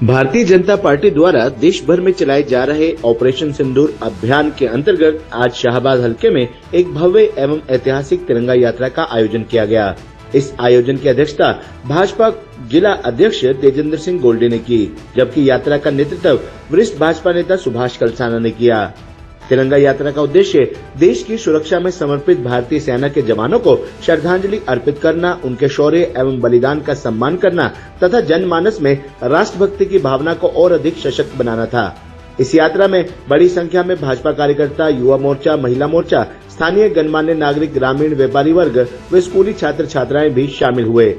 Bharatiya Janata party द्वारा देश भर में चलाए जा रहे ऑपरेशन सिंदूर अभियान के अंतर्गत आज शाहबाद हलके में एक भव्य एवं ऐतिहासिक तिरंगा यात्रा का आयोजन किया गया। इस आयोजन की अध्यक्षता भाजपा जिला अध्यक्ष तेजेंद्र सिंह गोल्डी ने की, जबकि यात्रा का नेतृत्व वरिष्ठ भाजपा नेता सुभाष कलसाना ने किया। तिरंगा यात्रा का उद्देश्य देश की सुरक्षा में समर्पित भारतीय सेना के जवानों को श्रद्धांजलि अर्पित करना, उनके शौर्य एवं बलिदान का सम्मान करना तथा जनमानस में राष्ट्रभक्ति की भावना को और अधिक सशक्त बनाना था। इस यात्रा में बड़ी संख्या में भाजपा कार्यकर्ता, युवा मोर्चा, महिला मोर्चा, स्थानीय गणमान्य नागरिक, ग्रामीण व्यापारी वर्ग व स्कूली छात्र छात्राएं भी शामिल हुए।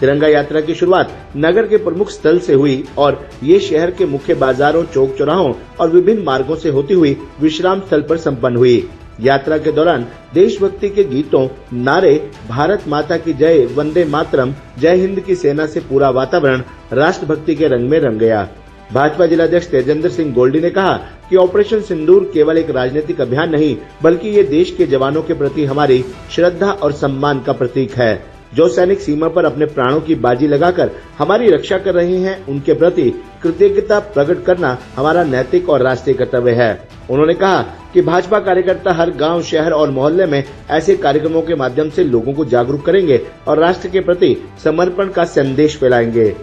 तिरंगा यात्रा की शुरुआत नगर के प्रमुख स्थल से हुई और ये शहर के मुख्य बाजारों, चौक चौराहों और विभिन्न मार्गों से होती हुई विश्राम स्थल पर संपन्न हुई। यात्रा के दौरान देशभक्ति के गीतों, नारे, भारत माता की जय, वंदे मातरम, जय हिंद की सेना से पूरा वातावरण राष्ट्रभक्ति के रंग में रंग गया। भाजपा जिलाध्यक्ष तेजेंद्र सिंह गोल्डी ने कहा कि ऑपरेशन सिंदूर केवल एक राजनीतिक अभियान नहीं, बल्कि ये देश के जवानों के प्रति हमारी श्रद्धा और सम्मान का प्रतीक है। जो सैनिक सीमा पर अपने प्राणों की बाजी लगाकर हमारी रक्षा कर रहे हैं, उनके प्रति कृतज्ञता प्रकट करना हमारा नैतिक और राष्ट्रीय कर्तव्य है। उन्होंने कहा कि भाजपा कार्यकर्ता हर गांव, शहर और मोहल्ले में ऐसे कार्यक्रमों के माध्यम से लोगों को जागरूक करेंगे और राष्ट्र के प्रति समर्पण का संदेश फैलाएंगे।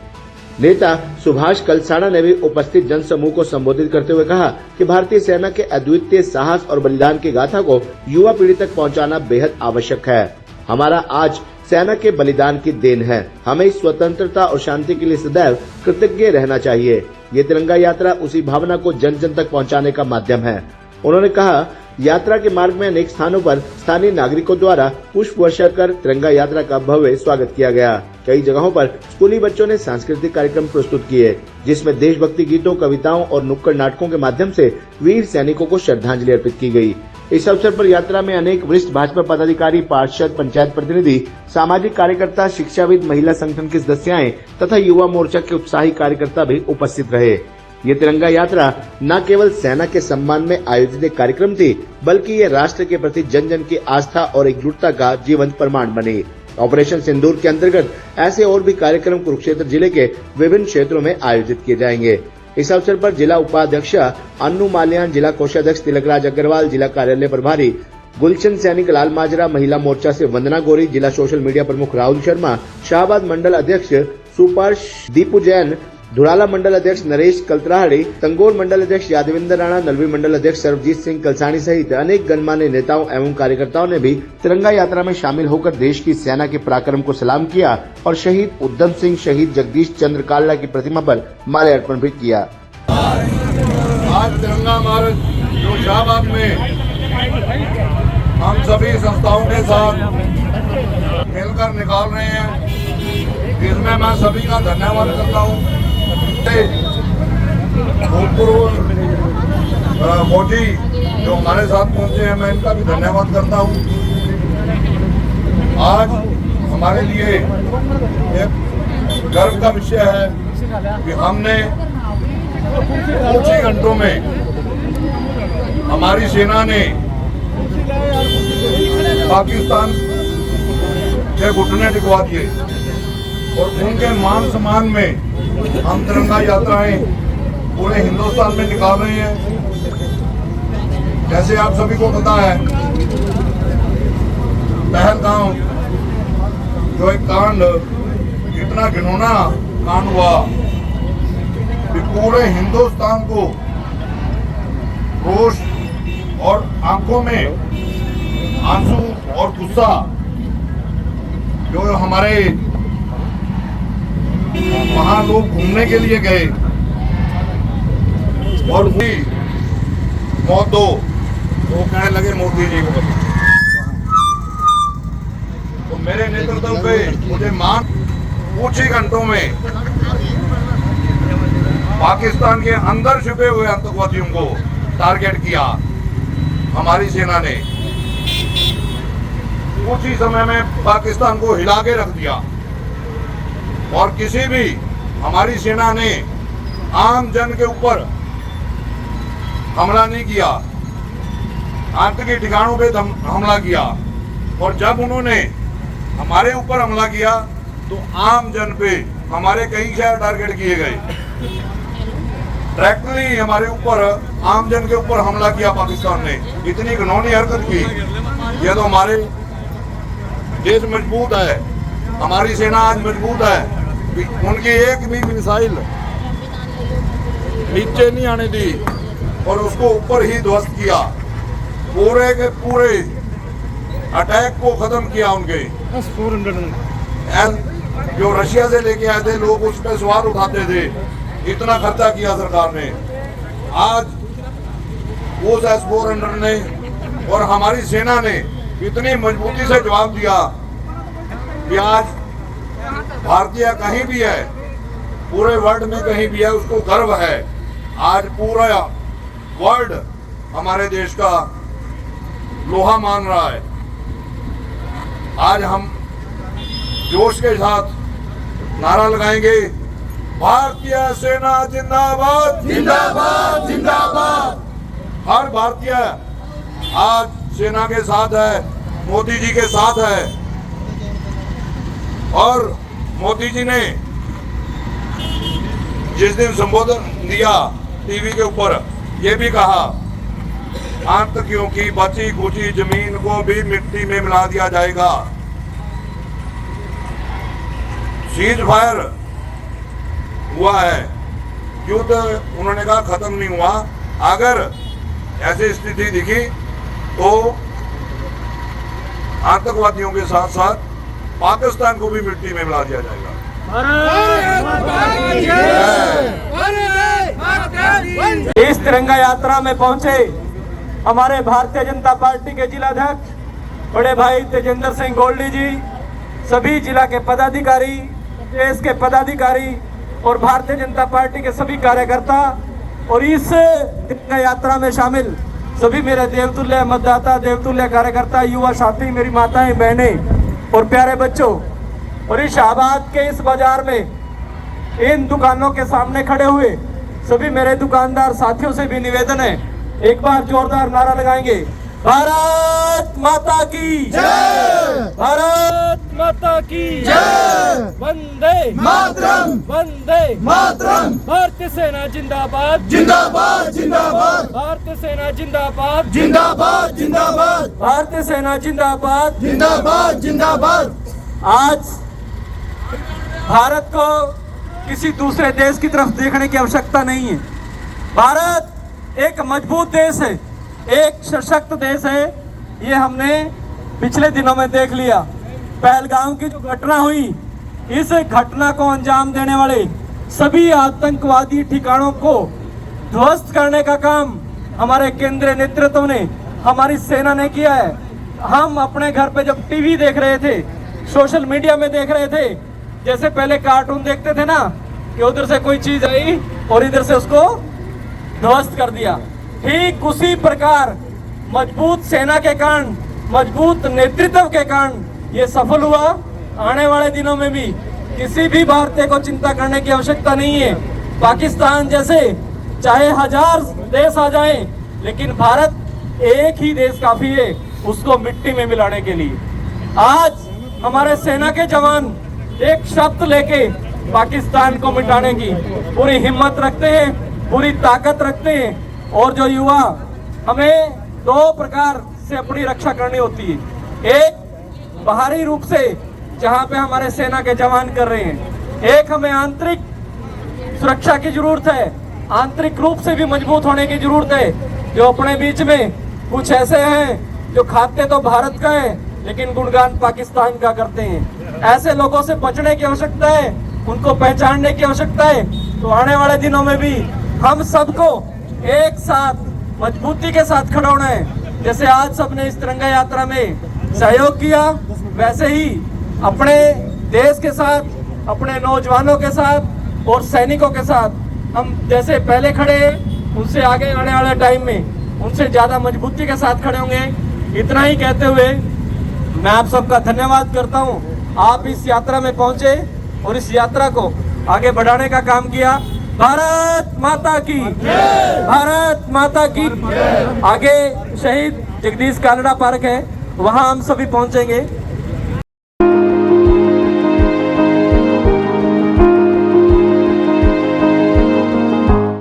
नेता सुभाष कलसाना ने भी उपस्थित जनसमूह को संबोधित करते हुए कहा कि भारतीय सेना के अद्वितीय साहस और बलिदान की गाथा को युवा पीढ़ी तक पहुंचाना बेहद आवश्यक है। हमारा आज सेना के बलिदान की देन है। हमें स्वतंत्रता और शांति के लिए सदैव कृतज्ञ रहना चाहिए। ये तिरंगा यात्रा उसी भावना को जन जन तक पहुंचाने का माध्यम है। उन्होंने कहा, यात्रा के मार्ग में अनेक स्थानों पर स्थानीय नागरिकों द्वारा पुष्प वर्षा कर तिरंगा यात्रा का भव्य स्वागत किया गया। कई जगहों पर स्कूली बच्चों ने सांस्कृतिक कार्यक्रम प्रस्तुत किए, जिसमें देशभक्ति गीतों, कविताओं और नुक्कड़ नाटकों के माध्यम से वीर सैनिकों को श्रद्धांजलि अर्पित की गई। इस अवसर पर यात्रा में अनेक वरिष्ठ भाजपा पदाधिकारी, पार्षद, पंचायत प्रतिनिधि, सामाजिक कार्यकर्ता, शिक्षाविद, महिला संगठन की सदस्याएं तथा युवा मोर्चा के उत्साही कार्यकर्ता भी उपस्थित रहे। ये तिरंगा यात्रा न केवल सेना के सम्मान में आयोजित एक कार्यक्रम थी, बल्कि ये राष्ट्र के प्रति जन जन की आस्था और एकजुटता का जीवंत प्रमाण बनी। ऑपरेशन सिंदूर के अंतर्गत ऐसे और भी कार्यक्रम कुरुक्षेत्र जिले के विभिन्न क्षेत्रों में आयोजित किए जाएंगे। इस अवसर पर जिला उपाध्यक्ष अन्नू माल्यान, जिला कोषाध्यक्ष तिलकराज अग्रवाल, जिला कार्यालय प्रभारी गुलशन सैनिक लाल माजरा, महिला मोर्चा से वंदना गोरी, जिला सोशल मीडिया प्रमुख राहुल शर्मा, शाहबाद मंडल अध्यक्ष सुपार्श दीपू जैन, धुड़ाला मंडल अध्यक्ष नरेश कलत्राहड़ी, तंगोर मंडल अध्यक्ष यादविंदर राणा, नलवी मंडल अध्यक्ष सर्वजीत सिंह कलसानी सहित अनेक गणमान्य नेताओं एवं कार्यकर्ताओं ने भी तिरंगा यात्रा में शामिल होकर देश की सेना के पराक्रम को सलाम किया और शहीद उद्यम सिंह, शहीद जगदीश चंद्र काल्ला की प्रतिमा पर माल्यार्पण भी किया। आज तिरंगा मार्च जो शाहबाद में हम सभी संस्थाओं के साथ मिलकर निकाल रहे हैं, इसमें मैं सभी का धन्यवाद करता हूँ। भूतपूर्व फौजी जो हमारे साथ पहुंचे हैं, मैं इनका भी धन्यवाद करता हूं। आज हमारे लिए एक गर्व का विषय है कि हमने कुछ ही घंटों में हमारी सेना ने पाकिस्तान के घुटने टिकवा दिए और उनके मान सम्मान में हम तिरंगा यात्राएं पूरे हिंदुस्तान में निकाल रहे हैं। जैसे आप सभी को पता है, पहलगाम जो एक कांड, इतना घिनौना कांड हुआ कि पूरे हिंदुस्तान को रोष और आंखों में आंसू और गुस्सा, जो हमारे वहां लोग घूमने के लिए गए और मौत दो, वो कहने लगे मोदी जी को। तो मेरे नेतृत्व पे मुझे मान कुछ ही घंटों में पाकिस्तान के अंदर छुपे हुए आतंकवादियों को टारगेट किया हमारी सेना ने। कुछ ही समय में पाकिस्तान को हिला के रख दिया और किसी भी हमारी सेना ने आम जन के ऊपर हमला नहीं किया, आतंकी ठिकानों पे हमला किया। और जब उन्होंने हमारे ऊपर हमला किया तो आम जन पे हमारे कई शहर टारगेट किए गए। डायरेक्टली हमारे ऊपर, आमजन के ऊपर हमला किया पाकिस्तान ने। इतनी घिनौनी हरकत की। ये तो हमारे देश मजबूत है, हमारी सेना आज मजबूत है। उनकी एक भी मिसाइल नीचे नहीं आने दी और उसको ऊपर ही ध्वस्त किया। पूरे के पूरे अटैक को खत्म किया। उनके जो रशिया से लेके आए थे लोग, उस पर सवार उठाते थे। इतना खर्चा किया सरकार ने। आज उस S-400 ने और हमारी सेना ने इतनी मजबूती से जवाब दिया कि आज भारतीय कहीं भी है, पूरे वर्ल्ड में कहीं भी है, उसको गर्व है। आज पूरा वर्ल्ड हमारे देश का लोहा मान रहा है। आज हम जोश के साथ नारा लगाएंगे, भारतीय सेना जिंदाबाद, जिंदाबाद, जिंदाबाद। हर भारतीय आज सेना के साथ है, मोदी जी के साथ है। और मोदी जी ने जिस दिन संबोधन दिया टीवी के ऊपर, ये भी कहा, आतंकियों की बची खुची जमीन को भी मिट्टी में मिला दिया जाएगा। सीज फायर हुआ है, युद्ध उन्होंने कहा खत्म नहीं हुआ। अगर ऐसी स्थिति दिखी तो आतंकवादियों के साथ साथ पाकिस्तान को भी मिट्टी में मिला दिया जाएगा। इस तिरंगा यात्रा में पहुंचे हमारे भारतीय जनता पार्टी के जिलाध्यक्ष बड़े भाई तेजेंद्र सिंह गोल्डी जी, सभी जिला के पदाधिकारी, देश के पदाधिकारी और भारतीय जनता पार्टी के सभी कार्यकर्ता और इस तिरंगा यात्रा में शामिल सभी मेरे देवतुल्य मतदाता, देवतुल्य कार्यकर्ता, युवा साथी, मेरी माताएं, बहनें और प्यारे बच्चों। और इस शाहबाद के इस बाजार में इन दुकानों के सामने खड़े हुए सभी मेरे दुकानदार साथियों से भी निवेदन है, एक बार जोरदार नारा लगाएंगे, भारत माता की जय, भारत माता की जय, वंदे मातरम, वंदे मातरम, भारतीय सेना जिंदाबाद, जिंदाबाद, जिंदाबाद, भारतीय सेना जिंदाबाद, जिंदाबाद, जिंदाबाद, भारतीय सेना जिंदाबाद, जिंदाबाद, जिंदाबाद। आज भारत को किसी दूसरे देश की तरफ देखने की आवश्यकता नहीं है। भारत एक मजबूत देश है, एक सशक्त देश है। ये हमने पिछले दिनों में देख लिया। पहलगाम की जो घटना हुई, इस घटना को अंजाम देने वाले सभी आतंकवादी ठिकानों को ध्वस्त करने का काम हमारे केंद्रीय नेतृत्व ने, हमारी सेना ने किया है। हम अपने घर पे जब टीवी देख रहे थे, सोशल मीडिया में देख रहे थे, जैसे पहले कार्टून देखते थे ना कि उधर से कोई चीज आई और इधर से उसको ध्वस्त कर दिया, ठीक उसी प्रकार मजबूत सेना के कारण, मजबूत नेतृत्व के कारण ये सफल हुआ। आने वाले दिनों में भी किसी भी भारतीय को चिंता करने की आवश्यकता नहीं है। पाकिस्तान जैसे चाहे 1000 देश आ जाएं, लेकिन भारत एक ही देश काफी है उसको मिट्टी में मिलाने के लिए। आज हमारे सेना के जवान एक शब्द लेके पाकिस्तान को मिटाने की पूरी हिम्मत रखते हैं, पूरी ताकत रखते हैं। और जो युवा, हमें दो प्रकार से अपनी रक्षा करनी होती है। एक बाहरी रूप से जहां पे हमारे सेना के जवान कर रहे हैं, एक हमें आंतरिक सुरक्षा की जरूरत है, आंतरिक रूप से भी मजबूत होने की जरूरत है। जो अपने बीच में कुछ ऐसे हैं जो खाते तो भारत का है लेकिन गुणगान पाकिस्तान का करते हैं, ऐसे लोगों से बचने की आवश्यकता है, उनको पहचानने की आवश्यकता है। तो आने वाले दिनों में भी हम सबको एक साथ मजबूती के साथ खड़ा होना है। जैसे आज सबने इस तिरंगा यात्रा में सहयोग किया, वैसे ही अपने देश के साथ, अपने नौजवानों के साथ और सैनिकों के साथ हम जैसे पहले खड़े, उनसे आगे आने वाले टाइम में उनसे ज्यादा मजबूती के साथ खड़े होंगे। इतना ही कहते हुए मैं आप सबका धन्यवाद करता हूँ। आप इस यात्रा में पहुंचे और इस यात्रा को आगे बढ़ाने का काम किया। भारत माता की, भारत माता की। आगे शहीद जगदीश कानड़ा पार्क है, वहाँ हम सभी पहुंचेंगे।